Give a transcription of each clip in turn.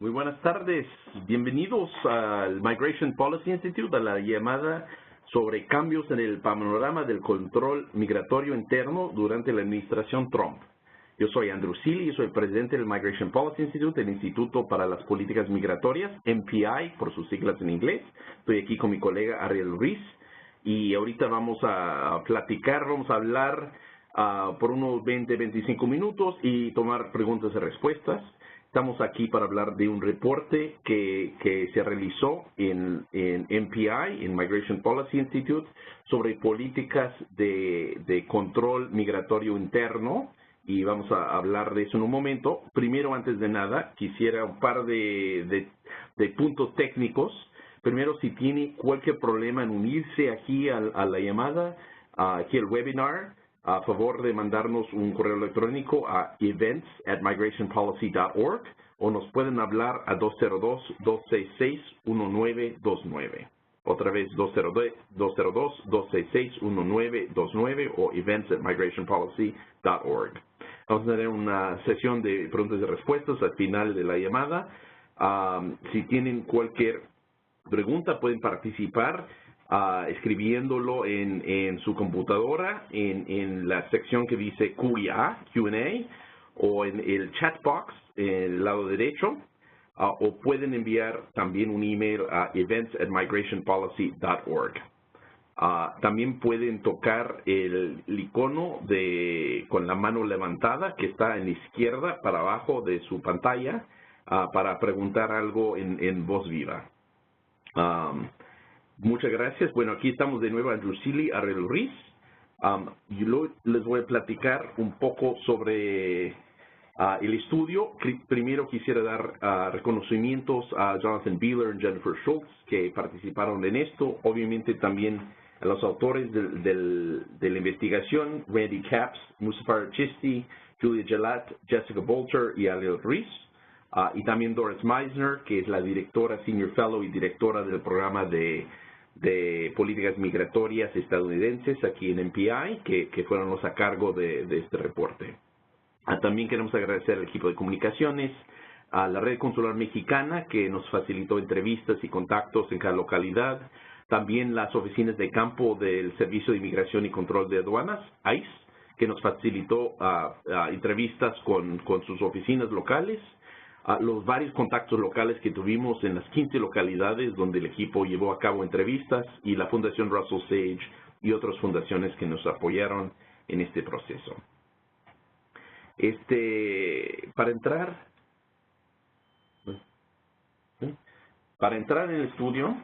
Muy buenas tardes. Bienvenidos al Migration Policy Institute, a la llamada sobre cambios en el panorama del control migratorio interno durante la administración Trump. Yo soy Andrew Seeley, soy presidente del Migration Policy Institute, el Instituto para las Políticas Migratorias, MPI, por sus siglas en inglés. Estoy aquí con mi colega Ariel Ruiz y ahorita vamos a platicar, vamos a hablar por unos 20-25 minutos y tomar preguntas y respuestas. Estamos aquí para hablar de un reporte que se realizó en MPI, en Migration Policy Institute, sobre políticas de control migratorio interno, y vamos a hablar de eso en un momento. Primero, antes de nada, quisiera un par de puntos técnicos. Primero, si tiene cualquier problema en unirse aquí a la llamada, aquí al webinar, a favor de mandarnos un correo electrónico a events@migrationpolicy.org o nos pueden hablar a 202-266-1929. Otra vez 202-266-1929 o events@migrationpolicy.org. Vamos a tener una sesión de preguntas y respuestas al final de la llamada. Si tienen cualquier pregunta, pueden participar escribiéndolo en su computadora, en la sección que dice Q&A, o en el chat box en el lado derecho, o pueden enviar también un email a events@migrationpolicy.org. También pueden tocar el icono con la mano levantada que está en la izquierda para abajo de su pantalla para preguntar algo en voz viva. Muchas gracias. Bueno, aquí estamos de nuevo Andrew Seeley, Ariel Ruiz. Yo les voy a platicar un poco sobre el estudio. Primero quisiera dar reconocimientos a Jonathan Beeler y Jennifer Schultz, que participaron en esto. Obviamente también a los autores de la investigación, Randy Capps, Muzaffar Chisti, Julia Gelat, Jessica Bolter y Ariel Ruiz. Y también Doris Meisner, que es la directora, Senior Fellow y directora del programa de políticas migratorias estadounidenses aquí en MPI, que fueron los a cargo de este reporte. También queremos agradecer al equipo de comunicaciones, a la Red Consular Mexicana, que nos facilitó entrevistas y contactos en cada localidad, también las oficinas de campo del Servicio de Inmigración y Control de Aduanas, ICE, que nos facilitó entrevistas con sus oficinas locales, los varios contactos locales que tuvimos en las 15 localidades donde el equipo llevó a cabo entrevistas, y la Fundación Russell Sage y otras fundaciones que nos apoyaron en este proceso. Para entrar en el estudio,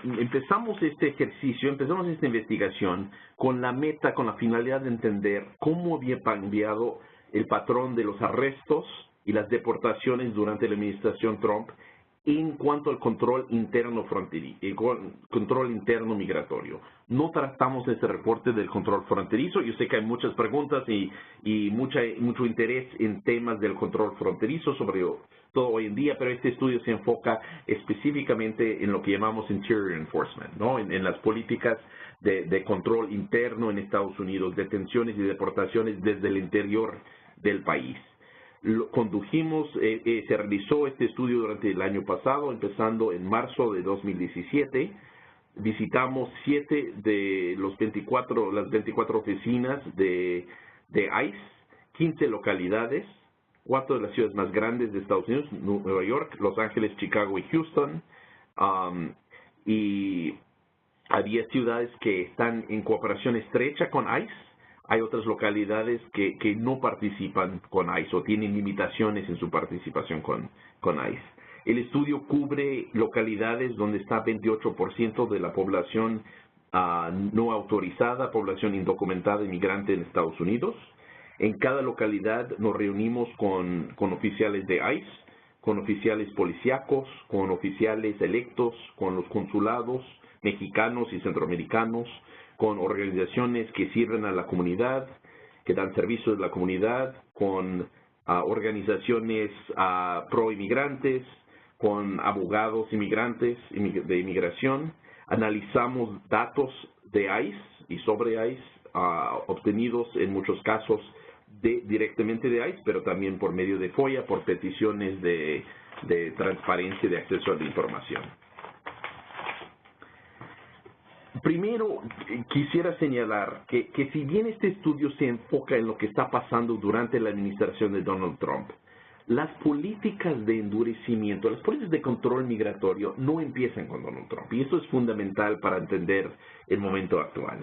empezamos este ejercicio, empezamos esta investigación con la meta, con la finalidad de entender cómo había cambiado el patrón de los arrestos y las deportaciones durante la administración Trump en cuanto al control interno fronterizo, el control interno migratorio. No tratamos este reporte del control fronterizo. Yo sé que hay muchas preguntas y mucho interés en temas del control fronterizo, sobre todo hoy en día, pero este estudio se enfoca específicamente en lo que llamamos Interior Enforcement, ¿no? En las políticas de control interno en Estados Unidos, detenciones y deportaciones desde el interior del país. Se realizó este estudio durante el año pasado, empezando en marzo de 2017. Visitamos 7 de las 24 oficinas de ICE, 15 localidades, 4 de las ciudades más grandes de Estados Unidos, Nueva York, Los Ángeles, Chicago y Houston. Y había ciudades que están en cooperación estrecha con ICE. Hay otras localidades que no participan con ICE o tienen limitaciones en su participación con ICE. El estudio cubre localidades donde está 28% de la población no autorizada, población indocumentada inmigrante en Estados Unidos. En cada localidad nos reunimos con oficiales de ICE, con oficiales policíacos, con oficiales electos, con los consulados mexicanos y centroamericanos, con organizaciones que sirven a la comunidad, que dan servicios a la comunidad, con organizaciones pro-inmigrantes, con abogados inmigrantes de inmigración. Analizamos datos de ICE y sobre ICE obtenidos en muchos casos directamente de ICE, pero también por medio de FOIA, por peticiones de de transparencia y de acceso a la información. Primero, quisiera señalar que si bien este estudio se enfoca en lo que está pasando durante la administración de Donald Trump, las políticas de endurecimiento, las políticas de control migratorio no empiezan con Donald Trump. Y eso es fundamental para entender el momento actual.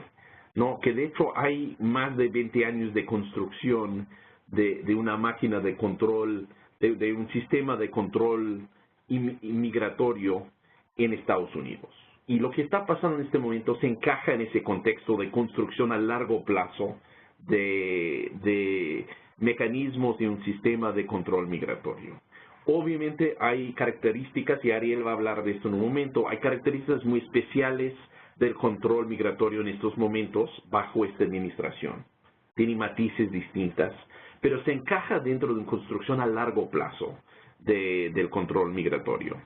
No, que de hecho hay más de 20 años de construcción de una máquina de control, de un sistema de control inmigratorio en Estados Unidos. Y lo que está pasando en este momento se encaja en ese contexto de construcción a largo plazo de mecanismos de un sistema de control migratorio. Obviamente hay características, y Ariel va a hablar de esto en un momento, hay características muy especiales del control migratorio en estos momentos bajo esta administración. Tiene matices distintas, pero se encaja dentro de una construcción a largo plazo del control migratorio.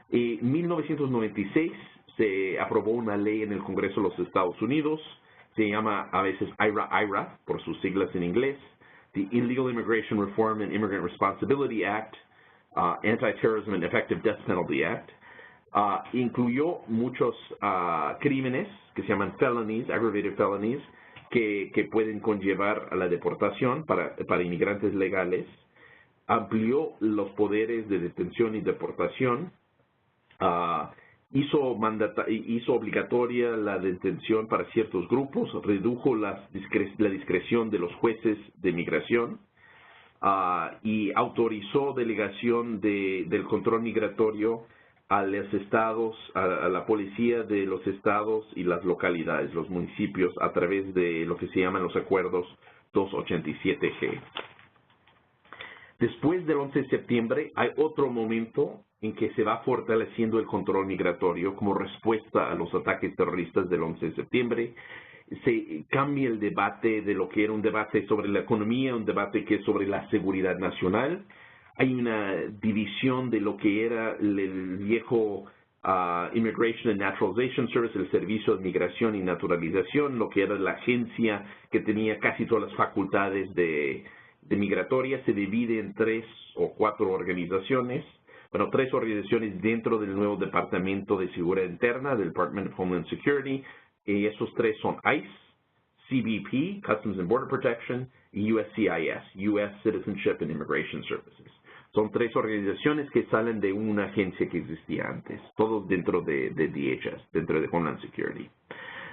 En 1996 se aprobó una ley en el Congreso de los Estados Unidos, se llama a veces IRA, por sus siglas en inglés, the Illegal Immigration Reform and Immigrant Responsibility Act, Anti-Terrorism and Effective Death Penalty Act. Incluyó muchos crímenes que se llaman felonies, aggravated felonies, que pueden conllevar a la deportación para inmigrantes legales. Amplió los poderes de detención y deportación. Hizo obligatoria la detención para ciertos grupos, redujo la discreción de los jueces de migración y autorizó delegación del control migratorio a los estados, a la policía de los estados y las localidades, los municipios, a través de lo que se llaman los acuerdos 287G. Después del 11 de septiembre hay otro momento en que se va fortaleciendo el control migratorio como respuesta a los ataques terroristas del 11 de septiembre. Se cambia el debate de lo que era un debate sobre la economía, un debate que es sobre la seguridad nacional. Hay una división de lo que era el viejo Immigration and Naturalization Service, el Servicio de Migración y Naturalización, lo que era la agencia que tenía casi todas las facultades de migratoria. Se divide en 3 o 4 organizaciones. Bueno, 3 organizaciones dentro del nuevo Departamento de Seguridad Interna, del Department of Homeland Security, y esos 3 son ICE, CBP, Customs and Border Protection, y USCIS, U.S. Citizenship and Immigration Services. Son 3 organizaciones que salen de una agencia que existía antes, todos dentro de DHS, dentro de Homeland Security.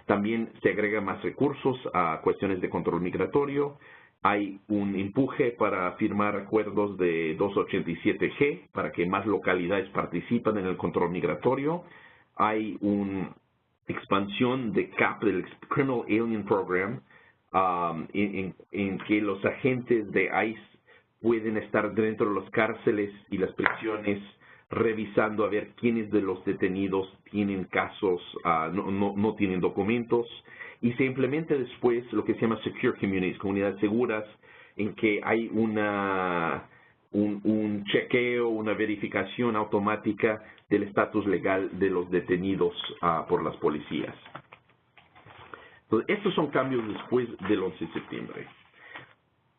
También se agregan más recursos a cuestiones de control migratorio. Hay un empuje para firmar acuerdos de 287G para que más localidades participen en el control migratorio. Hay una expansión de CAP, del Criminal Alien Program, en que los agentes de ICE pueden estar dentro de las cárceles y las prisiones revisando a ver quiénes de los detenidos tienen casos, no tienen documentos. Y se implementa después lo que se llama Secure Communities, comunidades seguras, en que hay un chequeo, una verificación automática del estatus legal de los detenidos por las policías. Entonces, estos son cambios después del 11 de septiembre.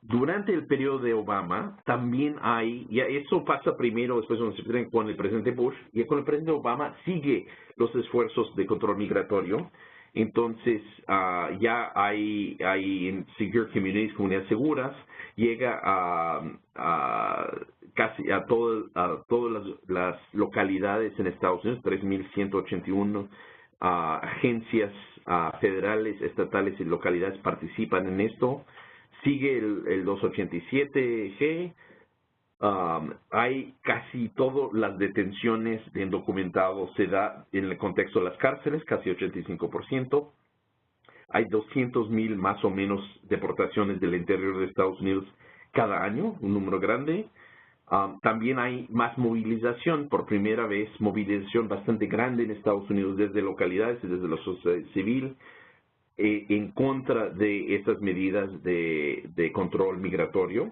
Durante el periodo de Obama también hay, ya eso pasa primero, después con el presidente Bush, y con el presidente Obama sigue los esfuerzos de control migratorio. Entonces, ya hay en Secure Communities, comunidades seguras, llega casi a todas las localidades en Estados Unidos, 3.181 agencias federales, estatales y localidades participan en esto. Sigue el 287G. Hay casi todas las detenciones de indocumentados se da en el contexto de las cárceles, casi 85%. Hay 200,000 más o menos deportaciones del interior de Estados Unidos cada año, un número grande. También hay más movilización, por primera vez, movilización bastante grande en Estados Unidos desde localidades y desde la sociedad civil en contra de estas medidas de control migratorio.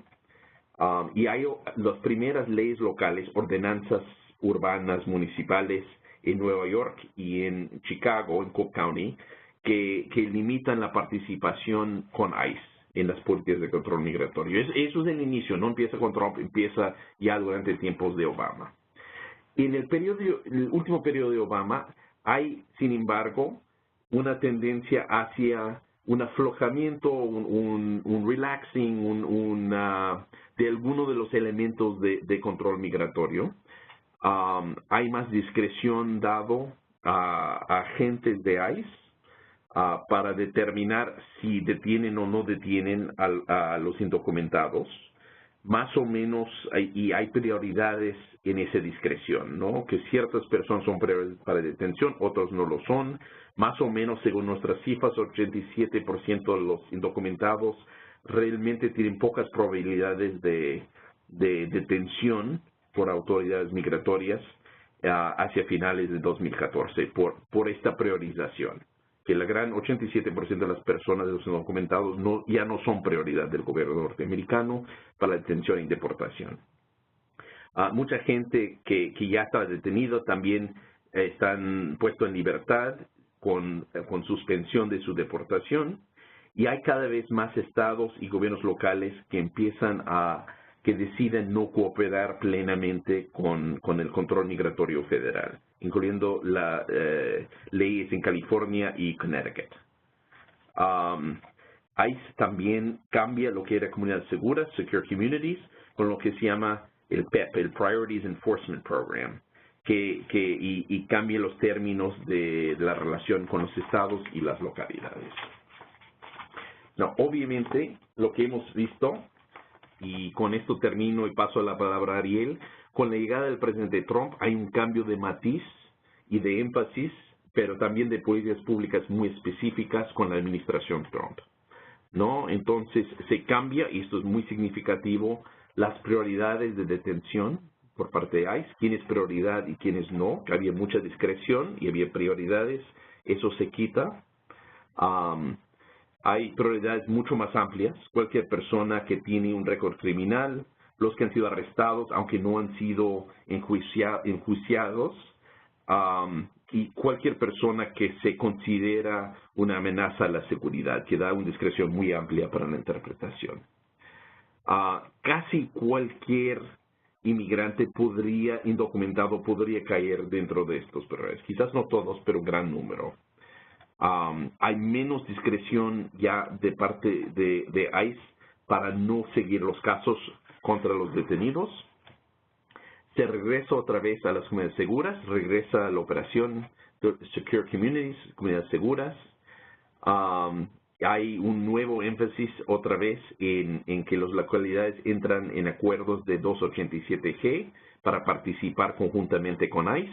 Y hay las primeras leyes locales, ordenanzas urbanas municipales en Nueva York y en Chicago, en Cook County, que limitan la participación con ICE en las políticas de control migratorio. Eso es el inicio, no empieza con Trump, empieza ya durante tiempos de Obama. En el último periodo de Obama hay, sin embargo, una tendencia hacia un aflojamiento, un relaxing, de alguno de los elementos de control migratorio. Hay más discreción dado a agentes de ICE para determinar si detienen o no detienen a los indocumentados. Más o menos, y hay prioridades en esa discreción, ¿no? Que ciertas personas son prioridades para detención, otros no lo son. Más o menos, según nuestras cifras, 87% de los indocumentados realmente tienen pocas probabilidades de detención por autoridades migratorias hacia finales de 2014 por esta priorización. Que el gran 87% de las personas de los indocumentados ya no son prioridad del gobierno norteamericano para la detención y deportación. Mucha gente que ya está detenida también están puestos en libertad con suspensión de su deportación, y hay cada vez más estados y gobiernos locales que deciden no cooperar plenamente con el control migratorio federal, incluyendo las leyes en California y Connecticut. ICE también cambia lo que era comunidades seguras, Secure Communities, con lo que se llama el PEP, el Priorities Enforcement Program, y cambia los términos de la relación con los estados y las localidades. No, obviamente, lo que hemos visto, y con esto termino y paso la palabra a Ariel, con la llegada del presidente Trump hay un cambio de matiz y de énfasis, pero también de políticas públicas muy específicas con la administración Trump, ¿no? Entonces se cambia, y esto es muy significativo, las prioridades de detención por parte de ICE, quién es prioridad y quiénes no, que había mucha discreción y había prioridades, eso se quita. Hay prioridades mucho más amplias. Cualquier persona que tiene un récord criminal, los que han sido arrestados, aunque no han sido enjuiciados, y cualquier persona que se considera una amenaza a la seguridad, que da una discreción muy amplia para la interpretación. Casi cualquier inmigrante indocumentado podría caer dentro de estos prioridades. Quizás no todos, pero un gran número. Hay menos discreción ya de parte de ICE para no seguir los casos contra los detenidos. Se regresa otra vez a las comunidades seguras, regresa a la operación de Secure Communities, comunidades seguras. Hay un nuevo énfasis otra vez en que las localidades entran en acuerdos de 287G para participar conjuntamente con ICE,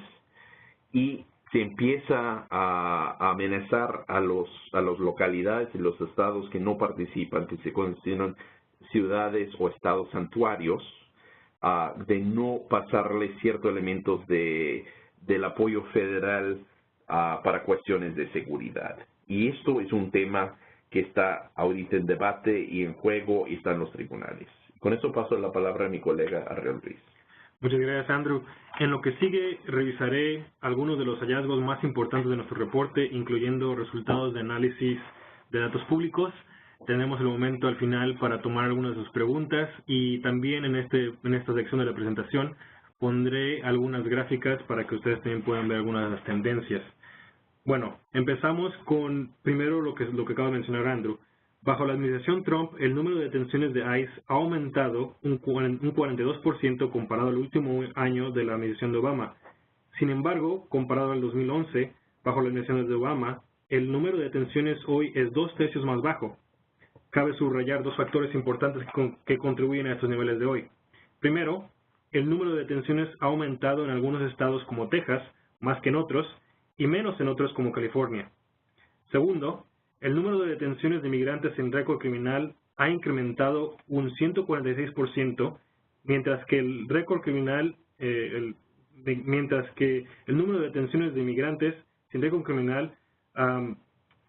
y se empieza a amenazar a las localidades y los estados que no participan, que se consideran ciudades o estados santuarios, de no pasarle ciertos elementos del apoyo federal para cuestiones de seguridad. Y esto es un tema que está ahorita en debate y en juego y está en los tribunales. Con eso paso la palabra a mi colega Ariel Ruiz. Muchas gracias, Andrew. En lo que sigue, revisaré algunos de los hallazgos más importantes de nuestro reporte, incluyendo resultados de análisis de datos públicos. Tenemos el momento al final para tomar algunas de sus preguntas, y también en esta sección de la presentación pondré algunas gráficas para que ustedes también puedan ver algunas de las tendencias. Bueno, empezamos con primero lo que acaba de mencionar Andrew. Bajo la administración Trump, el número de detenciones de ICE ha aumentado un 42% comparado al último año de la administración de Obama. Sin embargo, comparado al 2011, bajo la administración de Obama, el número de detenciones hoy es 2/3 más bajo. Cabe subrayar dos factores importantes que contribuyen a estos niveles de hoy. Primero, el número de detenciones ha aumentado en algunos estados como Texas, más que en otros, y menos en otros como California. Segundo, el número de detenciones de migrantes sin récord criminal ha incrementado un 146%, mientras que el récord criminal, mientras que el número de detenciones de migrantes sin récord criminal,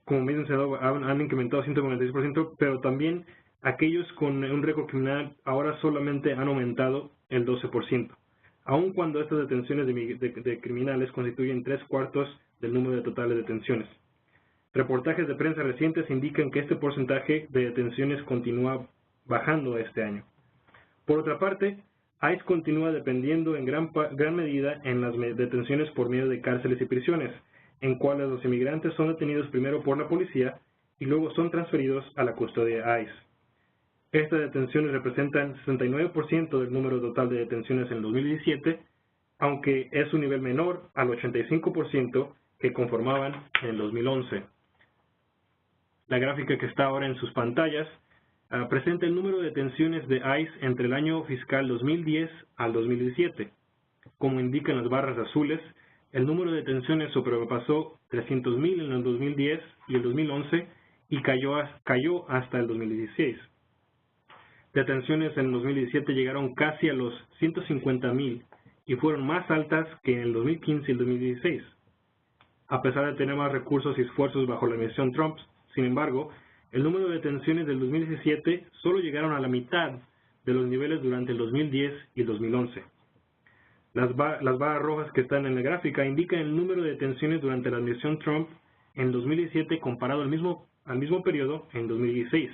como me he mencionado, han incrementado 146%, pero también aquellos con un récord criminal ahora solamente han aumentado el 12%, aun cuando estas detenciones de criminales constituyen 3/4 del número de totales detenciones. Reportajes de prensa recientes indican que este porcentaje de detenciones continúa bajando este año. Por otra parte, ICE continúa dependiendo en gran medida en las detenciones por medio de cárceles y prisiones, en cuales los inmigrantes son detenidos primero por la policía y luego son transferidos a la custodia ICE. Estas detenciones representan 69% del número total de detenciones en 2017, aunque es un nivel menor al 85% que conformaban en el 2011. La gráfica que está ahora en sus pantallas presenta el número de detenciones de ICE entre el año fiscal 2010 al 2017. Como indican las barras azules, el número de detenciones sobrepasó 300,000 en el 2010 y el 2011 y cayó hasta el 2016. Detenciones en el 2017 llegaron casi a los 150,000 y fueron más altas que en el 2015 y el 2016. A pesar de tener más recursos y esfuerzos bajo la administración Trump, sin embargo, el número de detenciones del 2017 solo llegaron a la mitad de los niveles durante el 2010 y el 2011. Las barras rojas que están en la gráfica indican el número de detenciones durante la administración Trump en 2017 comparado al mismo periodo en 2016.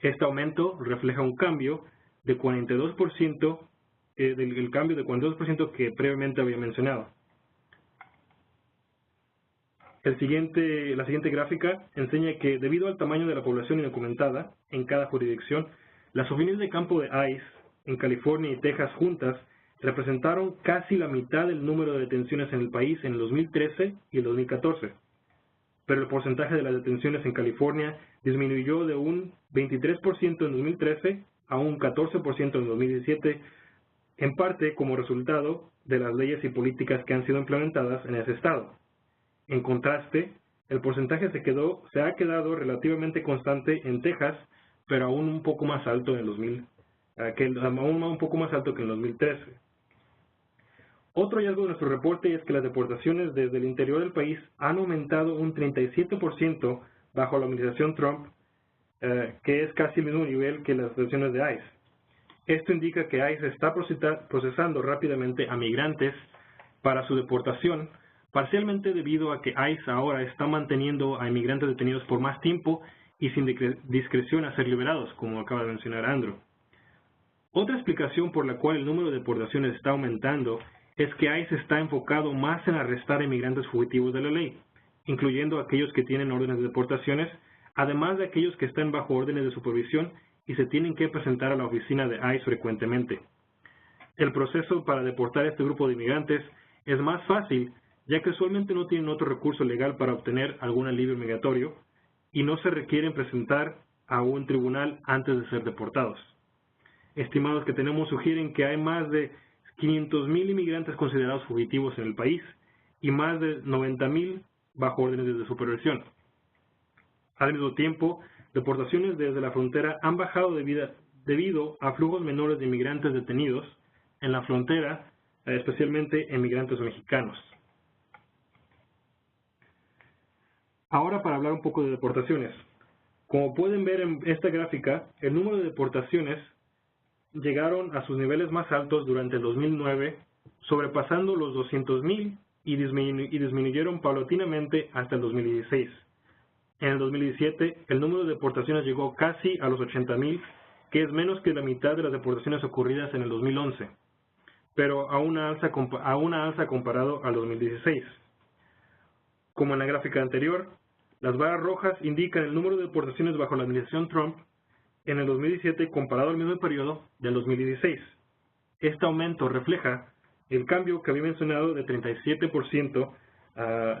Este aumento refleja un cambio de 42%, del cambio de 42% que previamente había mencionado. La siguiente gráfica enseña que debido al tamaño de la población indocumentada en cada jurisdicción, las oficinas de campo de ICE en California y Texas juntas representaron casi la mitad del número de detenciones en el país en el 2013 y el 2014. Pero el porcentaje de las detenciones en California disminuyó de un 23% en 2013 a un 14% en 2017, en parte como resultado de las leyes y políticas que han sido implementadas en ese estado. En contraste, el porcentaje se ha quedado relativamente constante en Texas, pero aún un poco más alto que en 2013. Otro hallazgo de nuestro reporte es que las deportaciones desde el interior del país han aumentado un 37% bajo la administración Trump, que es casi el mismo nivel que las detenciones de ICE. Esto indica que ICE está procesando rápidamente a migrantes para su deportación, parcialmente debido a que ICE ahora está manteniendo a inmigrantes detenidos por más tiempo y sin discreción a ser liberados, como acaba de mencionar Andrew. Otra explicación por la cual el número de deportaciones está aumentando es que ICE está enfocado más en arrestar a inmigrantes fugitivos de la ley, incluyendo aquellos que tienen órdenes de deportaciones, además de aquellos que están bajo órdenes de supervisión y se tienen que presentar a la oficina de ICE frecuentemente. El proceso para deportar a este grupo de inmigrantes es más fácil, ya que usualmente no tienen otro recurso legal para obtener algún alivio migratorio y no se requieren presentar a un tribunal antes de ser deportados. Estimados que tenemos sugieren que hay más de 500,000 inmigrantes considerados fugitivos en el país y más de 90,000 bajo órdenes de supervisión. Al mismo tiempo, deportaciones desde la frontera han bajado debido a flujos menores de inmigrantes detenidos en la frontera, especialmente inmigrantes mexicanos. Ahora para hablar un poco de deportaciones. Como pueden ver en esta gráfica, el número de deportaciones llegaron a sus niveles más altos durante el 2009, sobrepasando los 200,000 y disminuyeron paulatinamente hasta el 2016. En el 2017, el número de deportaciones llegó casi a los 80,000, que es menos que la mitad de las deportaciones ocurridas en el 2011, pero a una alza comparado al 2016. Como en la gráfica anterior, las barras rojas indican el número de deportaciones bajo la administración Trump en el 2017 comparado al mismo periodo del 2016. Este aumento refleja el cambio que había mencionado de 37%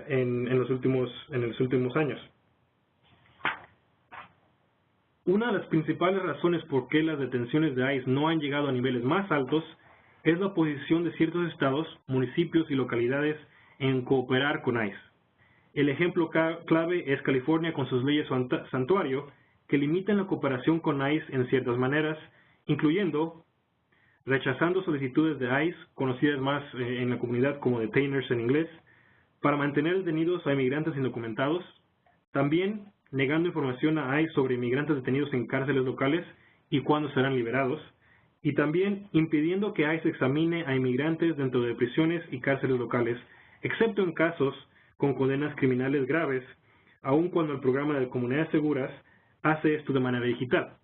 en los últimos años. Una de las principales razones por qué las detenciones de ICE no han llegado a niveles más altos es la oposición de ciertos estados, municipios y localidades en cooperar con ICE. El ejemplo clave es California con sus leyes santuario, que limitan la cooperación con ICE en ciertas maneras, incluyendo rechazando solicitudes de ICE, conocidas más en la comunidad como detainers en inglés, para mantener detenidos a inmigrantes indocumentados, también negando información a ICE sobre inmigrantes detenidos en cárceles locales y cuándo serán liberados, y también impidiendo que ICE examine a inmigrantes dentro de prisiones y cárceles locales, excepto en casos con condenas criminales graves, aun cuando el programa de comunidades seguras hace esto de manera digital.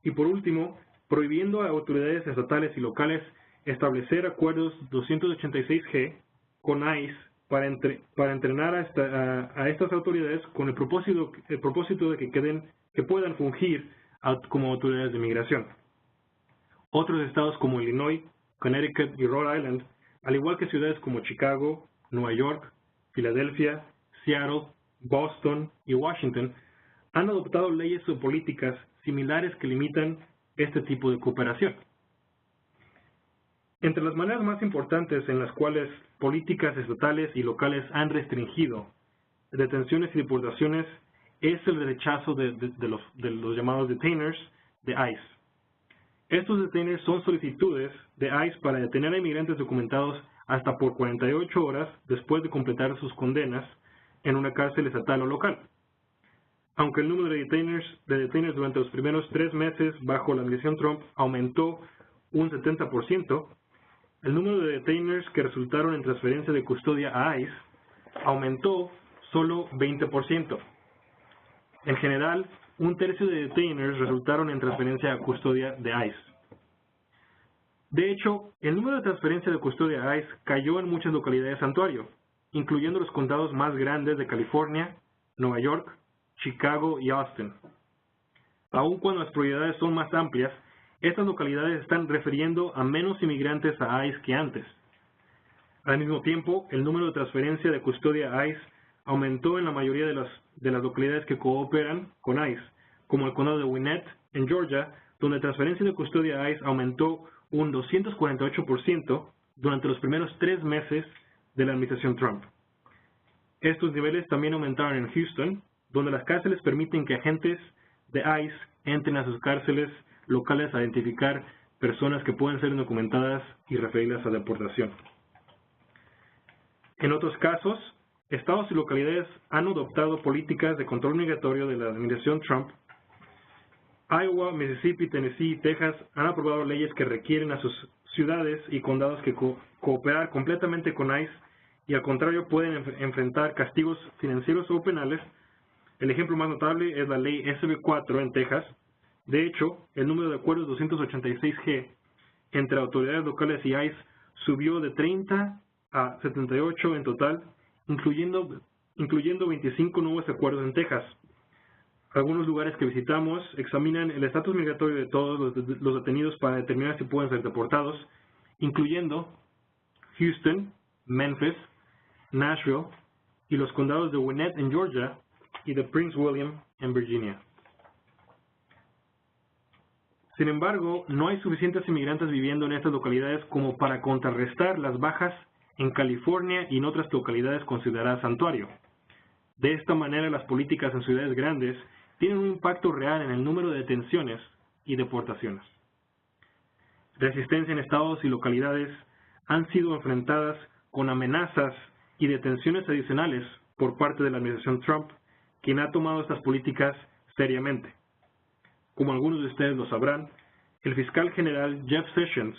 Y por último, prohibiendo a autoridades estatales y locales establecer acuerdos 286G con ICE para entrenar a estas autoridades con el propósito de que puedan fungir como autoridades de migración. Otros estados como Illinois, Connecticut y Rhode Island, al igual que ciudades como Chicago, Nueva York, Filadelfia, Seattle, Boston y Washington, han adoptado leyes o políticas similares que limitan este tipo de cooperación. Entre las maneras más importantes en las cuales políticas estatales y locales han restringido detenciones y deportaciones es el rechazo de los llamados detainers de ICE. Estos detainers son solicitudes de ICE para detener a inmigrantes documentados hasta por 48 horas después de completar sus condenas en una cárcel estatal o local. Aunque el número de detainers durante los primeros 3 meses bajo la administración Trump aumentó un 70%, el número de detainers que resultaron en transferencia de custodia a ICE aumentó solo 20%. En general, un tercio de detainers resultaron en transferencia a custodia de ICE. De hecho, el número de transferencia de custodia a ICE cayó en muchas localidades santuario, incluyendo los condados más grandes de California, Nueva York, Chicago y Austin. Aun cuando las prioridades son más amplias, estas localidades están refiriendo a menos inmigrantes a ICE que antes. Al mismo tiempo, el número de transferencia de custodia a ICE aumentó en la mayoría de las localidades que cooperan con ICE, como el condado de Gwinnett, en Georgia, donde la transferencia de custodia a ICE aumentó un 248% durante los primeros 3 meses de la administración Trump. Estos niveles también aumentaron en Houston, donde las cárceles permiten que agentes de ICE entren a sus cárceles locales a identificar personas que pueden ser indocumentadas y referirlas a deportación. En otros casos, estados y localidades han adoptado políticas de control migratorio de la administración Trump. Iowa, Mississippi, Tennessee y Texas han aprobado leyes que requieren a sus ciudades y condados que cooperar completamente con ICE y al contrario pueden enfrentar castigos financieros o penales. El ejemplo más notable es la ley SB 4 en Texas. De hecho, el número de acuerdos 286G entre autoridades locales y ICE subió de 30 a 78 en total, incluyendo 25 nuevos acuerdos en Texas. Algunos lugares que visitamos examinan el estatus migratorio de todos los detenidos para determinar si pueden ser deportados, incluyendo Houston, Memphis, Nashville y los condados de Gwinnett en Georgia y de Prince William en Virginia. Sin embargo, no hay suficientes inmigrantes viviendo en estas localidades como para contrarrestar las bajas en California y en otras localidades consideradas santuario. De esta manera, las políticas en ciudades grandes tienen un impacto real en el número de detenciones y deportaciones. Resistencia en estados y localidades han sido enfrentadas con amenazas y detenciones adicionales por parte de la administración Trump, quien ha tomado estas políticas seriamente. Como algunos de ustedes lo sabrán, el fiscal general Jeff Sessions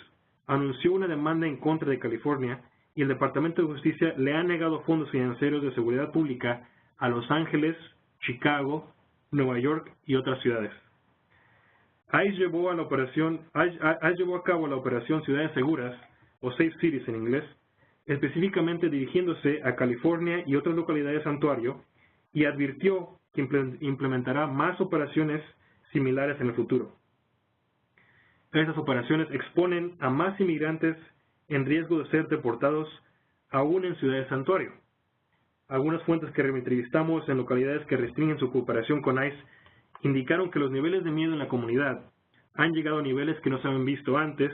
anunció una demanda en contra de California y el Departamento de Justicia le ha negado fondos financieros de seguridad pública a Los Ángeles, Chicago, Nueva York y otras ciudades. ICE llevó a cabo la operación Ciudades Seguras, o Safe Cities en inglés, específicamente dirigiéndose a California y otras localidades santuario, y advirtió que implementará más operaciones similares en el futuro. Estas operaciones exponen a más inmigrantes en riesgo de ser deportados aún en ciudades santuario. Algunas fuentes que entrevistamos en localidades que restringen su cooperación con ICE indicaron que los niveles de miedo en la comunidad han llegado a niveles que no se habían visto antes,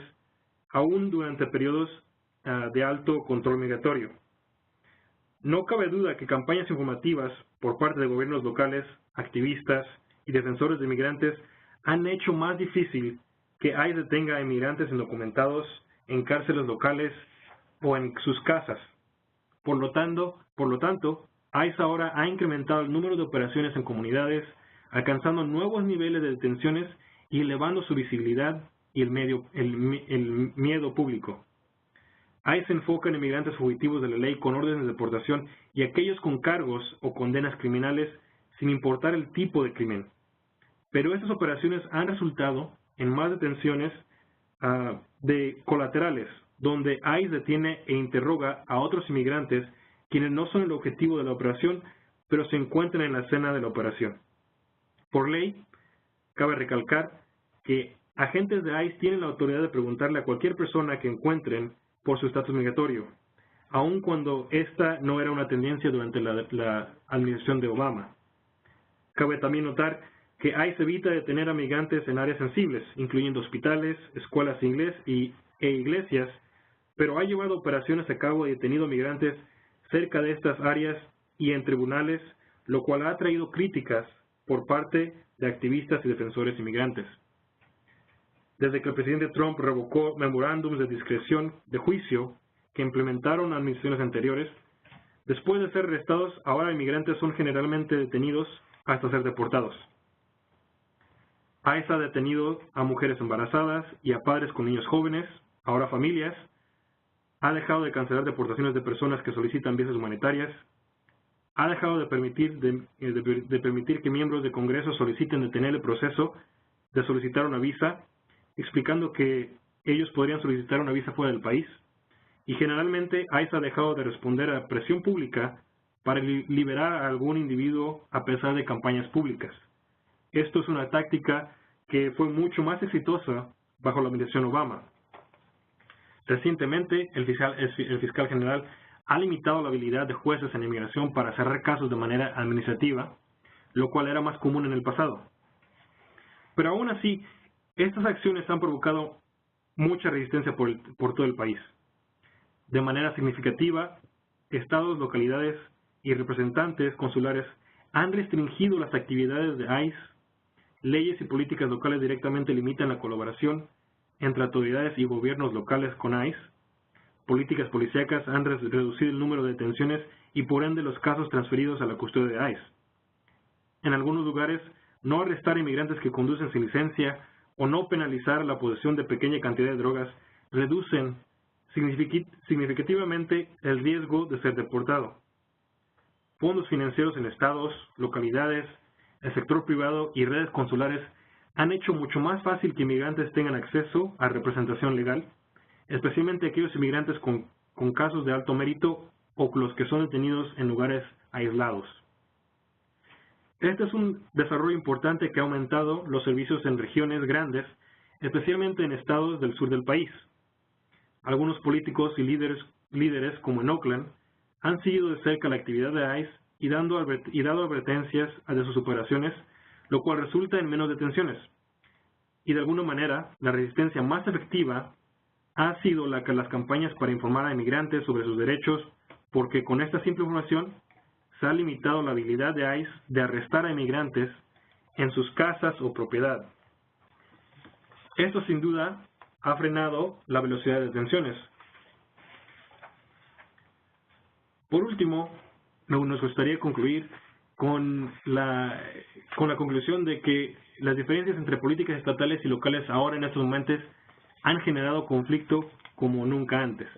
aún durante periodos de alto control migratorio. No cabe duda que campañas informativas por parte de gobiernos locales, activistas y defensores de inmigrantes han hecho más difícil que ICE detenga a inmigrantes indocumentados en cárceles locales o en sus casas. Por lo tanto, ICE ahora ha incrementado el número de operaciones en comunidades, alcanzando nuevos niveles de detenciones y elevando su visibilidad y el miedo público. ICE se enfoca en inmigrantes fugitivos de la ley con órdenes de deportación y aquellos con cargos o condenas criminales sin importar el tipo de crimen. Pero estas operaciones han resultado en más detenciones de colaterales, donde ICE detiene e interroga a otros inmigrantes quienes no son el objetivo de la operación, pero se encuentran en la escena de la operación. Por ley, cabe recalcar que agentes de ICE tienen la autoridad de preguntarle a cualquier persona que encuentren por su estatus migratorio, aun cuando esta no era una tendencia durante la administración de Obama. Cabe también notar que ICE evita detener a migrantes en áreas sensibles, incluyendo hospitales, escuelas de inglés e iglesias, pero ha llevado operaciones a cabo y detenido migrantes cerca de estas áreas y en tribunales, lo cual ha traído críticas por parte de activistas y defensores inmigrantes. Desde que el presidente Trump revocó memorándums de discreción de juicio que implementaron administraciones anteriores, después de ser arrestados, ahora inmigrantes son generalmente detenidos hasta ser deportados. ICE ha detenido a mujeres embarazadas y a padres con niños jóvenes, ahora familias, ha dejado de cancelar deportaciones de personas que solicitan visas humanitarias, ha dejado de permitir que miembros de Congreso soliciten detener el proceso de solicitar una visa, explicando que ellos podrían solicitar una visa fuera del país, y generalmente ICE ha dejado de responder a presión pública para liberar a algún individuo a pesar de campañas públicas. Esto es una táctica que fue mucho más exitosa bajo la administración Obama. Recientemente, el fiscal general ha limitado la habilidad de jueces en inmigración para cerrar casos de manera administrativa, lo cual era más común en el pasado. Pero aún así, estas acciones han provocado mucha resistencia por todo el país. De manera significativa, estados, localidades y representantes consulares han restringido las actividades de ICE. Leyes y políticas locales directamente limitan la colaboración entre autoridades y gobiernos locales con ICE. Políticas policíacas han reducido el número de detenciones y por ende los casos transferidos a la custodia de ICE. En algunos lugares, no arrestar a inmigrantes que conducen sin licencia o no penalizar la posesión de pequeña cantidad de drogas reducen significativamente el riesgo de ser deportado. Fondos financieros en estados, localidades, el sector privado y redes consulares han hecho mucho más fácil que inmigrantes tengan acceso a representación legal, especialmente aquellos inmigrantes con casos de alto mérito o los que son detenidos en lugares aislados. Este es un desarrollo importante que ha aumentado los servicios en regiones grandes, especialmente en estados del sur del país. Algunos políticos y líderes como en Oakland, han seguido de cerca la actividad de ICE y dado advertencias de sus operaciones, lo cual resulta en menos detenciones. Y de alguna manera, la resistencia más efectiva ha sido las campañas para informar a inmigrantes sobre sus derechos, porque con esta simple información se ha limitado la habilidad de ICE de arrestar a inmigrantes en sus casas o propiedad. Esto sin duda ha frenado la velocidad de detenciones. Por último, nos gustaría concluir con la conclusión de que las diferencias entre políticas estatales y locales ahora en estos momentos han generado conflicto como nunca antes.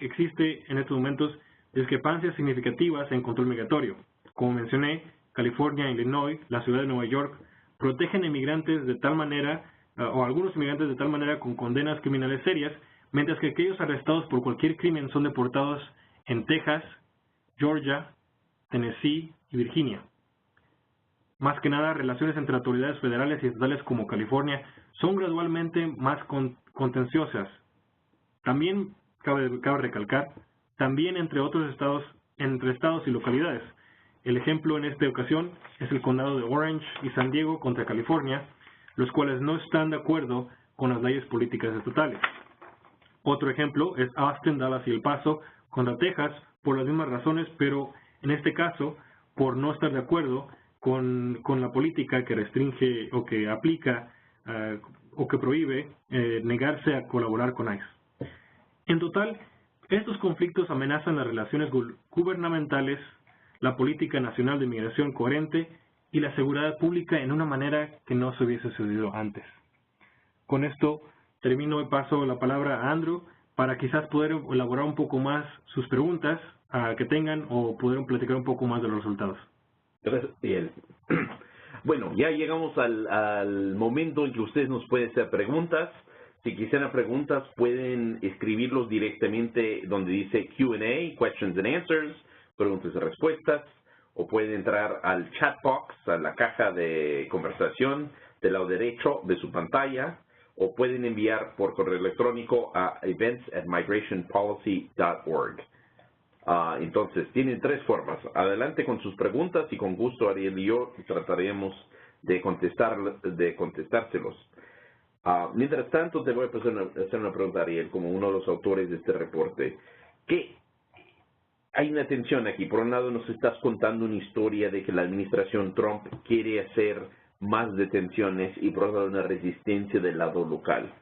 Existe en estos momentos discrepancias significativas en control migratorio. Como mencioné, California, Illinois, la ciudad de Nueva York protegen a inmigrantes de tal manera, o algunos inmigrantes de tal manera con condenas criminales serias, mientras que aquellos arrestados por cualquier crimen son deportados en Texas, Georgia, Tennessee y Virginia. Más que nada, relaciones entre autoridades federales y estatales como California son gradualmente más contenciosas. También cabe recalcar, también entre estados y localidades. El ejemplo en esta ocasión es el condado de Orange y San Diego contra California, los cuales no están de acuerdo con las leyes políticas estatales. Otro ejemplo es Austin, Dallas y El Paso contra Texas por las mismas razones, pero en este caso por no estar de acuerdo con la política que restringe o que aplica o que prohíbe negarse a colaborar con ICE. En total, estos conflictos amenazan las relaciones gubernamentales, la política nacional de inmigración coherente y la seguridad pública en una manera que no se hubiese sucedido antes. Con esto termino y paso la palabra a Andrew para quizás poder elaborar un poco más sus preguntas que tengan o poder platicar un poco más de los resultados. Gracias, Ariel. Bueno, ya llegamos al momento en que ustedes nos pueden hacer preguntas. Si quisieran preguntas, pueden escribirlos directamente donde dice Q&A, Questions and Answers, preguntas y respuestas, o pueden entrar al chat box, a la caja de conversación del lado derecho de su pantalla, o pueden enviar por correo electrónico a events@migrationpolicy.org. Entonces, tienen 3 formas. Adelante con sus preguntas y con gusto Ariel y yo trataremos de contestárselos. Mientras tanto, te voy a hacer una pregunta, Ariel, como uno de los autores de este reporte. Hay una tensión aquí. Por un lado, nos estás contando una historia de que la administración Trump quiere hacer más detenciones y por otro lado una resistencia del lado local.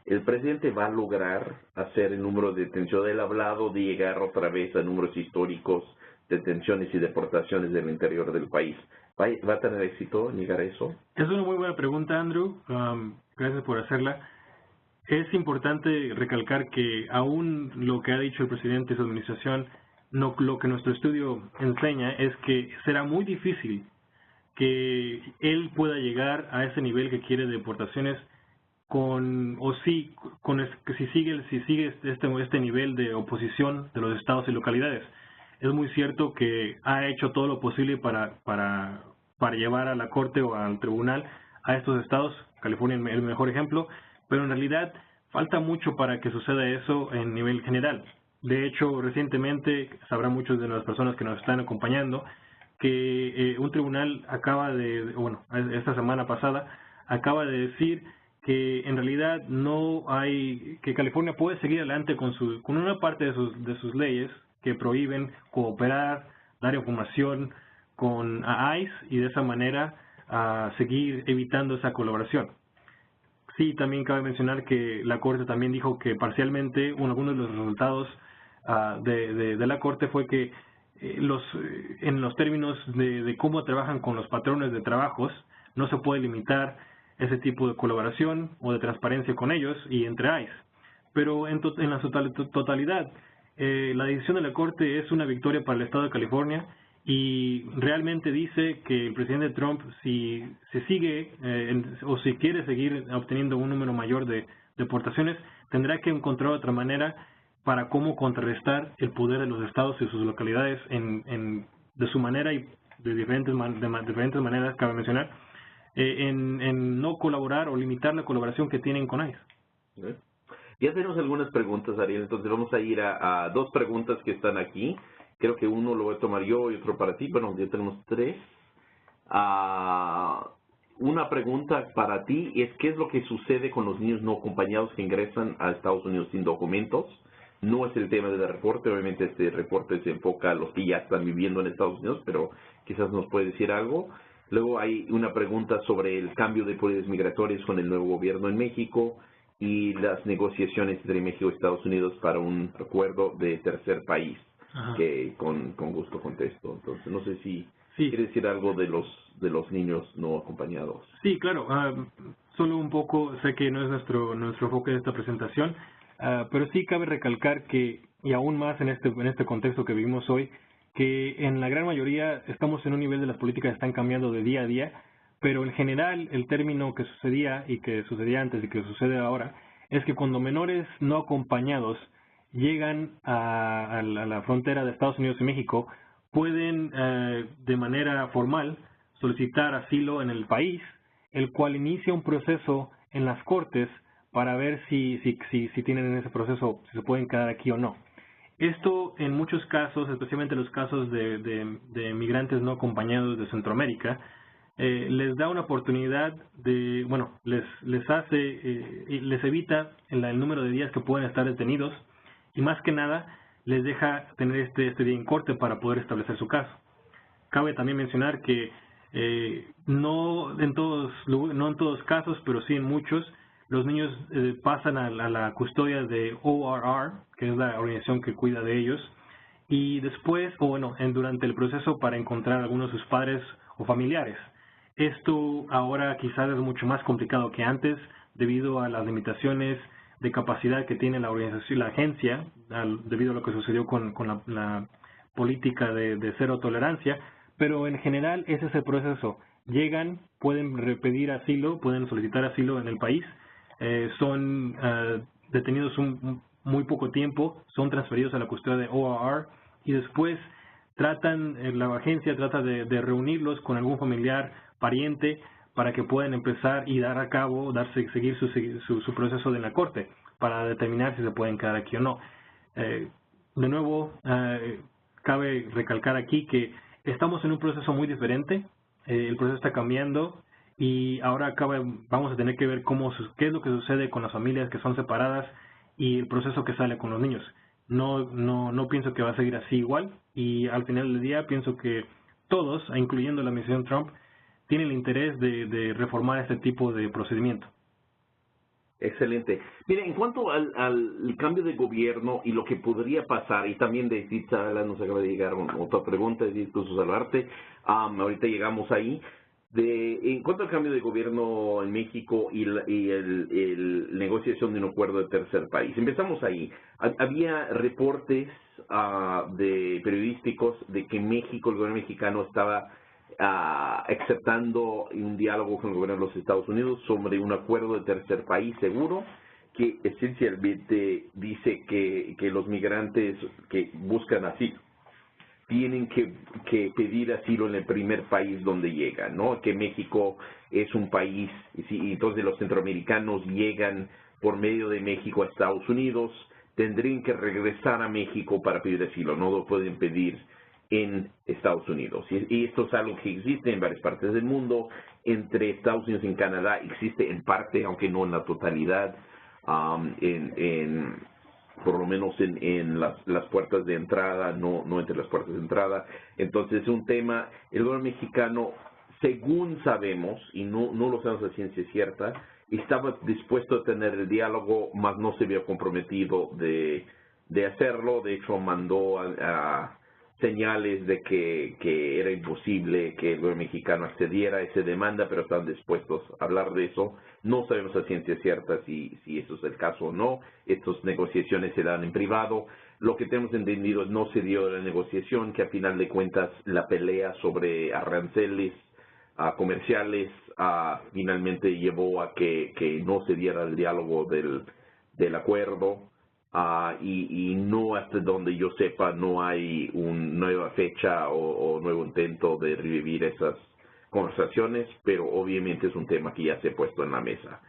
¿El presidente va a lograr hacer el número de detenciones? Él ha hablado de llegar otra vez a números históricos de detenciones y deportaciones del interior del país. ¿Va a tener éxito en llegar a eso? Es una muy buena pregunta, Andrew. Gracias por hacerla. Es importante recalcar que aún lo que ha dicho el presidente y su administración, lo que nuestro estudio enseña es que será muy difícil que él pueda llegar a ese nivel que quiere de deportaciones si sigue este nivel de oposición de los estados y localidades. Es muy cierto que ha hecho todo lo posible para llevar a la corte o al tribunal a estos estados, California es el mejor ejemplo, pero en realidad falta mucho para que suceda eso en nivel general. De hecho, recientemente, sabrán muchos de las personas que nos están acompañando, que un tribunal esta semana pasada, acaba de decir que en realidad que California puede seguir adelante con una parte de sus leyes que prohíben cooperar, dar información con ICE y de esa manera seguir evitando esa colaboración. Sí, también cabe mencionar que la Corte también dijo que parcialmente algunos de los resultados de la Corte fue que en los términos de cómo trabajan con los patrones de trabajos, no se puede limitar ese tipo de colaboración o de transparencia con ellos y entre ICE. Pero en la totalidad, la decisión de la Corte es una victoria para el Estado de California y realmente dice que el presidente Trump, si quiere seguir obteniendo un número mayor de deportaciones, tendrá que encontrar otra manera para cómo contrarrestar el poder de los estados y sus localidades de su manera y de diferentes maneras, cabe mencionar, en no colaborar o limitar la colaboración que tienen con ICE. Ya tenemos algunas preguntas, Ariel, entonces vamos a ir a 2 preguntas que están aquí. Creo que uno lo voy a tomar yo y otro para ti. Bueno, ya tenemos 3. Una pregunta para ti es: ¿qué es lo que sucede con los niños no acompañados que ingresan a Estados Unidos sin documentos? No es el tema del reporte, obviamente este reporte se enfoca a los que ya están viviendo en Estados Unidos, pero quizás nos puede decir algo. Luego hay una pregunta sobre el cambio de políticas migratorias con el nuevo gobierno en México y las negociaciones entre México y Estados Unidos para un acuerdo de tercer país. Ajá. Que con gusto contesto. Entonces, no sé si quiere decir algo de los niños no acompañados. Sí, claro. Solo un poco, sé que no es nuestro enfoque de esta presentación, pero sí cabe recalcar que, y aún más en este contexto que vivimos hoy, que en la gran mayoría estamos en un nivel de las políticas que están cambiando de día a día, pero en general el término que sucedía y que sucedía antes y que sucede ahora es que cuando menores no acompañados llegan a la frontera de Estados Unidos y México, pueden de manera formal solicitar asilo en el país, el cual inicia un proceso en las cortes para ver si tienen en ese proceso, si se pueden quedar aquí o no. Esto en muchos casos, especialmente los casos de migrantes no acompañados de Centroamérica, les da una oportunidad les evita el número de días que pueden estar detenidos y más que nada les deja tener este día en corte para poder establecer su caso. Cabe también mencionar que no en todos casos, pero sí en muchos, los niños pasan a la custodia de ORR, que es la organización que cuida de ellos, y después, durante el proceso para encontrar a algunos de sus padres o familiares. Esto ahora quizás es mucho más complicado que antes debido a las limitaciones de capacidad que tiene la organización, la agencia, debido a lo que sucedió con la política de cero tolerancia, pero en general ese es el proceso. Llegan, pueden pedir asilo, pueden solicitar asilo en el país, son detenidos muy poco tiempo, son transferidos a la custodia de ORR y después la agencia trata de reunirlos con algún familiar, pariente, para que puedan empezar y seguir su proceso de la corte para determinar si se pueden quedar aquí o no. De nuevo, cabe recalcar aquí que estamos en un proceso muy diferente, el proceso está cambiando y ahora vamos a tener que ver qué es lo que sucede con las familias que son separadas y el proceso que sale con los niños. No pienso que va a seguir así igual y al final del día pienso que todos, incluyendo la administración Trump, tienen el interés de reformar este tipo de procedimiento. Excelente. Mire, en cuanto al cambio de gobierno y lo que podría pasar, y también de Edith Zavala nos acaba de llegar otra pregunta, Edith, gusto saludarte. Ahorita llegamos ahí. En cuanto al cambio de gobierno en México y el negociación de un acuerdo de tercer país, empezamos ahí. Había reportes periodísticos de que México, el gobierno mexicano, estaba aceptando un diálogo con el gobierno de los Estados Unidos sobre un acuerdo de tercer país seguro que esencialmente dice que los migrantes que buscan asilo tienen que pedir asilo en el primer país donde llegan, ¿no? Que México es un país, y entonces los centroamericanos llegan por medio de México a Estados Unidos, tendrían que regresar a México para pedir asilo, no lo pueden pedir en Estados Unidos. Y esto es algo que existe en varias partes del mundo. Entre Estados Unidos y Canadá existe en parte, aunque no en la totalidad, por lo menos en las puertas de entrada, no entre las puertas de entrada. Entonces es un tema, el gobierno mexicano, según sabemos, y no lo sabemos a ciencia cierta, estaba dispuesto a tener el diálogo, mas no se había comprometido de hacerlo. De hecho, mandó a señales de que era imposible que el gobierno mexicano accediera a esa demanda, pero están dispuestos a hablar de eso. No sabemos a ciencia cierta si eso es el caso o no. Estas negociaciones se dan en privado. Lo que tenemos entendido es no se dio la negociación, que a final de cuentas la pelea sobre aranceles comerciales finalmente llevó a que no se diera el diálogo del acuerdo. Y no, hasta donde yo sepa, no hay una nueva fecha o nuevo intento de revivir esas conversaciones, pero obviamente es un tema que ya se ha puesto en la mesa.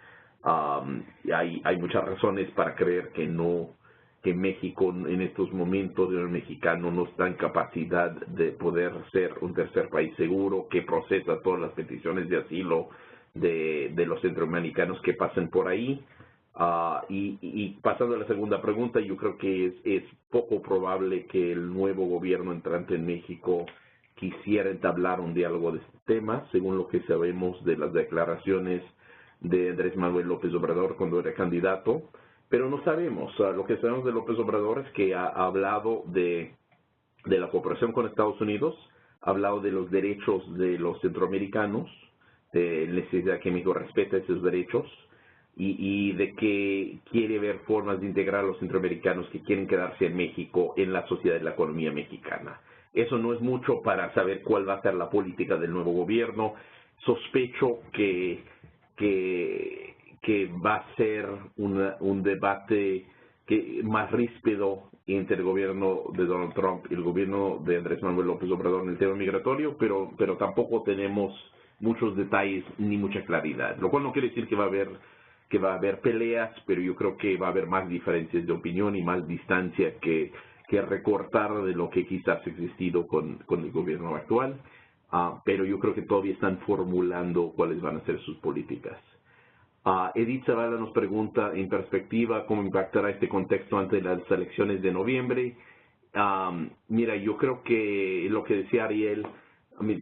Hay muchas razones para creer que México en estos momentos, el mexicano no está en capacidad de poder ser un tercer país seguro que procesa todas las peticiones de asilo de los centroamericanos que pasen por ahí. Y pasando a la segunda pregunta, yo creo que es poco probable que el nuevo gobierno entrante en México quisiera entablar un diálogo de este tema, según lo que sabemos de las declaraciones de Andrés Manuel López Obrador cuando era candidato, pero no sabemos. Lo que sabemos de López Obrador es que ha hablado de la cooperación con Estados Unidos, ha hablado de los derechos de los centroamericanos, de la necesidad que México respete esos derechos, y de que quiere ver formas de integrar a los centroamericanos que quieren quedarse en México en la sociedad y la economía mexicana. Eso no es mucho para saber cuál va a ser la política del nuevo gobierno. Sospecho que va a ser un debate más ríspido entre el gobierno de Donald Trump y el gobierno de Andrés Manuel López Obrador en el tema migratorio, pero tampoco tenemos muchos detalles ni mucha claridad, lo cual no quiere decir que va a haber peleas, pero yo creo que va a haber más diferencias de opinión y más distancia que recortar de lo que quizás ha existido con el gobierno actual, pero yo creo que todavía están formulando cuáles van a ser sus políticas. Edith Zavala nos pregunta, en perspectiva, ¿cómo impactará este contexto ante las elecciones de noviembre? Mira, yo creo que lo que decía Ariel,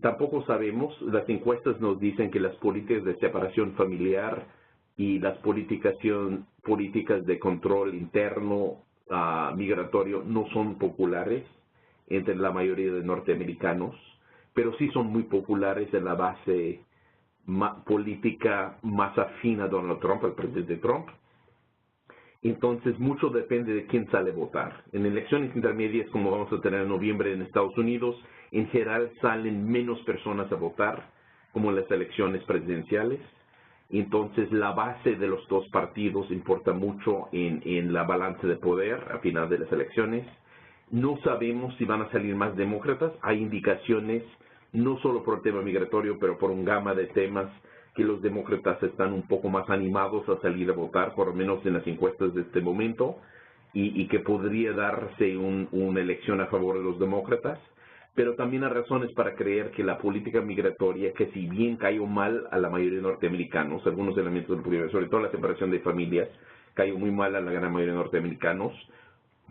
tampoco sabemos. Las encuestas nos dicen que las políticas de separación familiar y las políticas de control interno migratorio no son populares entre la mayoría de norteamericanos, pero sí son muy populares en la base política más afín a Donald Trump, al presidente Trump. Entonces, mucho depende de quién sale a votar. En elecciones intermedias, como vamos a tener en noviembre en Estados Unidos, en general salen menos personas a votar, como en las elecciones presidenciales. Entonces, la base de los dos partidos importa mucho en la balanza de poder a final de las elecciones. No sabemos si van a salir más demócratas. Hay indicaciones, no solo por el tema migratorio, pero por un gama de temas, que los demócratas están un poco más animados a salir a votar, por lo menos en las encuestas de este momento, y que podría darse una elección a favor de los demócratas. Pero también hay razones para creer que la política migratoria, que si bien cayó mal a la mayoría de norteamericanos, algunos elementos del primer, sobre todo la separación de familias, cayó muy mal a la gran mayoría de norteamericanos,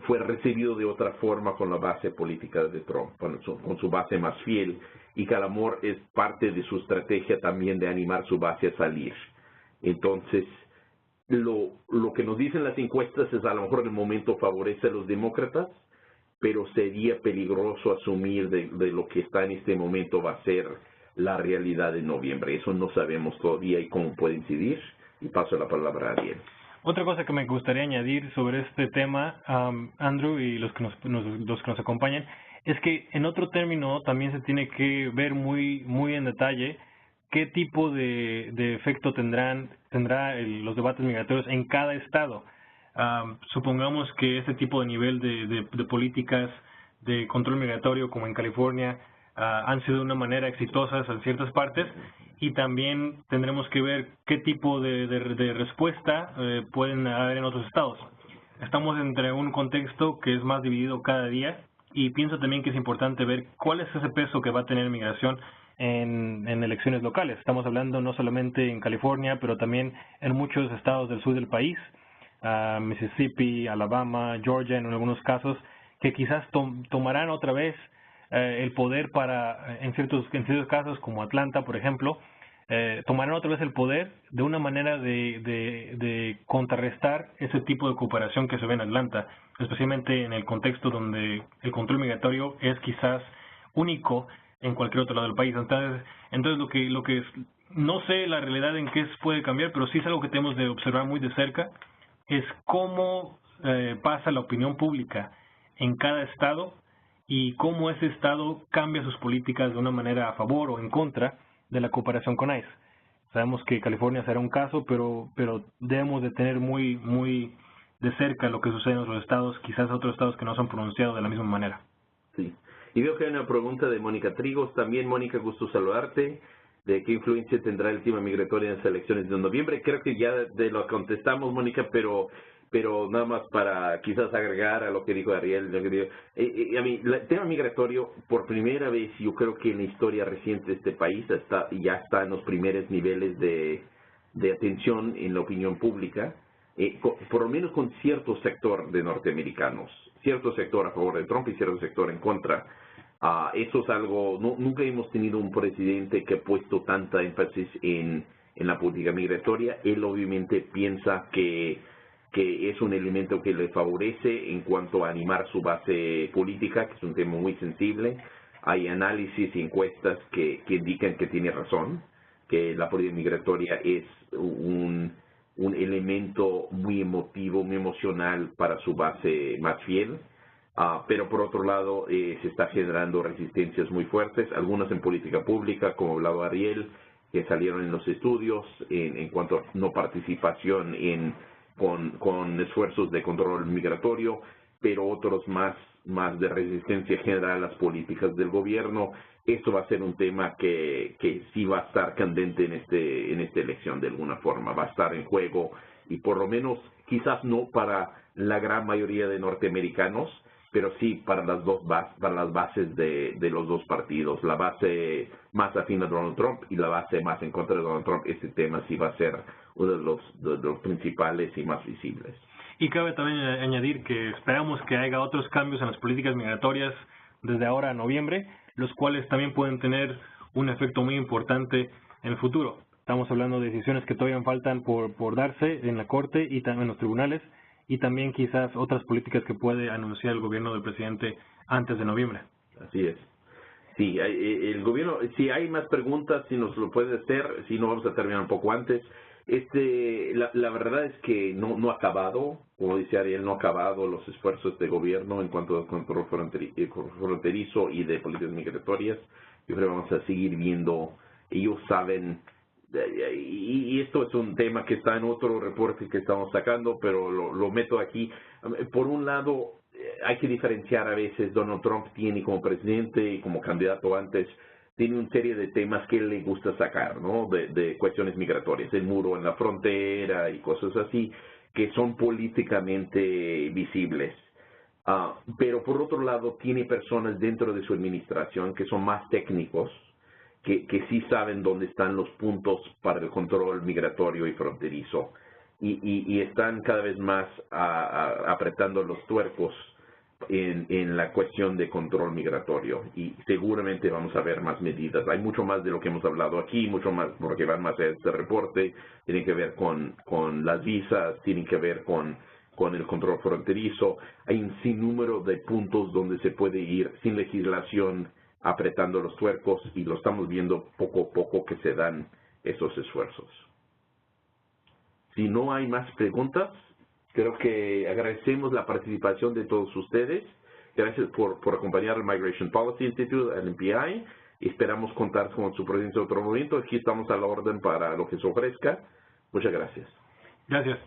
fue recibido de otra forma con la base política de Trump, con su base más fiel, y que el amor es parte de su estrategia también de animar su base a salir. Entonces, lo que nos dicen las encuestas es a lo mejor en el momento favorece a los demócratas, pero sería peligroso asumir de lo que está en este momento va a ser la realidad de noviembre. Eso no sabemos todavía y cómo puede incidir. Y paso la palabra a Ariel. Otra cosa que me gustaría añadir sobre este tema, Andrew y los que nos acompañan, es que en otro término también se tiene que ver muy en detalle qué tipo de efecto tendrá los debates migratorios en cada estado. Supongamos que este tipo de nivel de políticas de control migratorio como en California han sido de una manera exitosas en ciertas partes, y también tendremos que ver qué tipo de respuesta pueden haber en otros estados. Estamos entre un contexto que es más dividido cada día, y pienso también que es importante ver cuál es ese peso que va a tener migración en elecciones locales. Estamos hablando no solamente en California, pero también en muchos estados del sur del país, Mississippi, Alabama, Georgia en algunos casos, que quizás tomarán otra vez el poder para, en ciertos casos como Atlanta, por ejemplo, tomarán otra vez el poder de una manera de contrarrestar ese tipo de cooperación que se ve en Atlanta, especialmente en el contexto donde el control migratorio es quizás único en cualquier otro lado del país. Entonces lo que no sé la realidad en qué puede cambiar, pero sí es algo que tenemos de observar muy de cerca, es cómo pasa la opinión pública en cada estado y cómo ese estado cambia sus políticas de una manera a favor o en contra de la cooperación con ICE. Sabemos que California será un caso, pero debemos de tener muy de cerca lo que sucede en otros estados, quizás otros estados que no se han pronunciado de la misma manera. Sí. Y veo que hay una pregunta de Mónica Trigos. También, Mónica, gusto saludarte. ¿De qué influencia tendrá el tema migratorio en las elecciones de noviembre? Creo que ya lo contestamos, Mónica, pero nada más para quizás agregar a lo que dijo Ariel. A mí, el tema migratorio, por primera vez, yo creo que en la historia reciente de este país ya está en los primeros niveles de atención en la opinión pública, por lo menos con cierto sector de norteamericanos, cierto sector a favor de Trump y cierto sector en contra. Eso es algo, nunca hemos tenido un presidente que ha puesto tanta énfasis en la política migratoria. Él obviamente piensa que es un elemento que le favorece en cuanto a animar su base política, que es un tema muy sensible. Hay análisis y encuestas que indican que tiene razón, que la política migratoria es un elemento muy emotivo, muy emocional para su base más fiel. Pero por otro lado se está generando resistencias muy fuertes, algunas en política pública, como hablaba Ariel, que salieron en los estudios en cuanto a no participación con esfuerzos de control migratorio, pero otros más de resistencia general a las políticas del gobierno. Esto va a ser un tema que sí va a estar candente en esta elección de alguna forma, va a estar en juego, y por lo menos quizás no para la gran mayoría de norteamericanos, pero sí para las bases de los dos partidos, la base más afín a Donald Trump y la base más en contra de Donald Trump. Este tema sí va a ser uno de los principales y más visibles. Y cabe también añadir que esperamos que haya otros cambios en las políticas migratorias desde ahora a noviembre, los cuales también pueden tener un efecto muy importante en el futuro. Estamos hablando de decisiones que todavía faltan por darse en la Corte y también en los tribunales, y también quizás otras políticas que puede anunciar el gobierno del presidente antes de noviembre. Así es. Sí, el gobierno, si hay más preguntas, si nos lo puede hacer, si no vamos a terminar un poco antes. La verdad es que no ha acabado, como dice Ariel, no ha acabado los esfuerzos de gobierno en cuanto al control fronterizo y de políticas migratorias. Yo creo que vamos a seguir viendo, ellos saben, y esto es un tema que está en otro reporte que estamos sacando, pero lo meto aquí. Por un lado, hay que diferenciar a veces, Donald Trump tiene como presidente y como candidato antes, tiene una serie de temas que le gusta sacar, ¿no? De cuestiones migratorias, el muro en la frontera y cosas así, que son políticamente visibles. Pero por otro lado, tiene personas dentro de su administración que son más técnicos, que sí saben dónde están los puntos para el control migratorio y fronterizo. Y están cada vez más apretando los tuercos en la cuestión de control migratorio, y seguramente vamos a ver más medidas. Hay mucho más de lo que hemos hablado aquí, mucho más porque van más a este reporte, tienen que ver con las visas, tienen que ver con el control fronterizo. Hay un sinnúmero de puntos donde se puede ir sin legislación apretando los tuercos, y lo estamos viendo poco a poco que se dan esos esfuerzos. Si no hay más preguntas, creo que agradecemos la participación de todos ustedes. Gracias por acompañar al Migration Policy Institute, al MPI. Esperamos contar con su presencia en otro momento. Aquí estamos a la orden para lo que se ofrezca. Muchas gracias. Gracias.